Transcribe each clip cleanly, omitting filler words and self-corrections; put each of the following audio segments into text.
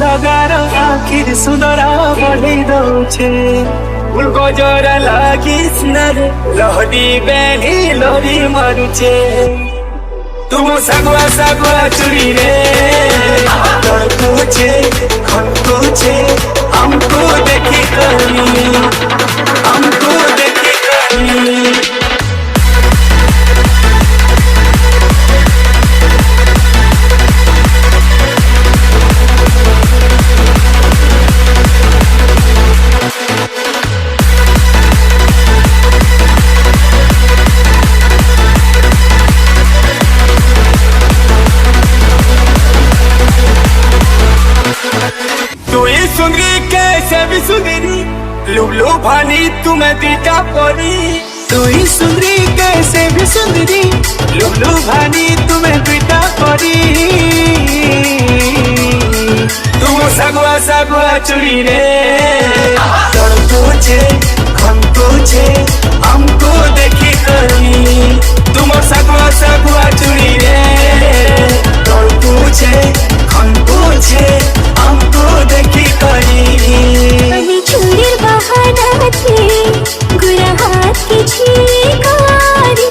ଲଗାର ଆଖିରେ ସୁନ୍ଦର ବଢେଇ ଦଉଛେ ଫୁଲको ଜରା ଲାଗି ସ୍ନାରେ ଲହରୀ ବେଲି ଲହରୀ ମାରୁଛେ तुम सगुआ सगुआ चुरी रे लड़कुछे खनकुछे हमको देखी कहीं हमको देखी कहीं सुंदरी कैसे भी सुंदरी लुलू भानी तुम्हें दीटा परी तू ही सुंदरी कैसे भी सुंदरी लुलू भानी तुम्हें दीटा परी तुम सगुआ सगुआ चुरी रे लड़कुछे खनकुछे हमको देखी कहीं तुम सगुआ सगुआ चुरी रे लड़कुछे खनकुछे हमको देखी আমি চুরির বাহানা আছে গুড়া হাত কিছু কারি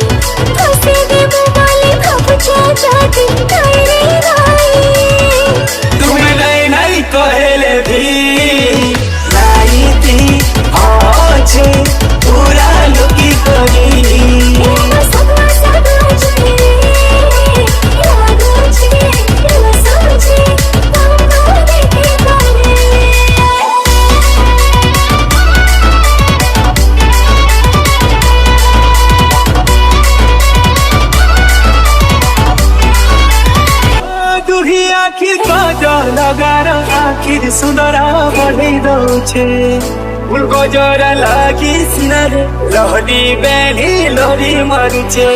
ফসে দেব বলে ভাবছো যাতে তাই রে নাই তুমি নাই কহেলে भी लाई थी আছে पूरा लुकी करी সগা সগা চুরি লাগছে রসছে हमको দেখে করে दुही आखिर लगार आखिर सुंदर बढ़ई दौछे फुलको जरा लागी स्नारे लहरी बेली लहरी मारुछे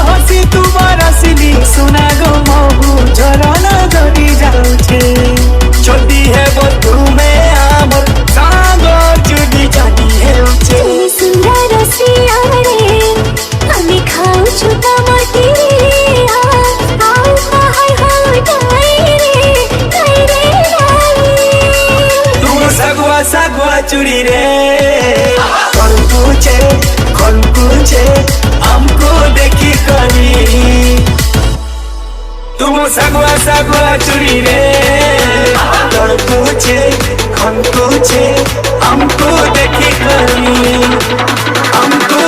हसी तुम्हार सिली सुना गो महू झरना धरी जाऊछे छोटी है वो तुम्हें आमर सांगो चुनी जानी है उछे सुंदर रसिया रे আমি খাওছু কামটি আও হাই হাই তাই রে तुम सगुआ सगुआ चुरी रे खनकुछे खनकुछे हमको देखी कहीं तुम सगुआ सगुआ चुरी रे खनकुछे खनकुछे हमको देखी कहीं हमको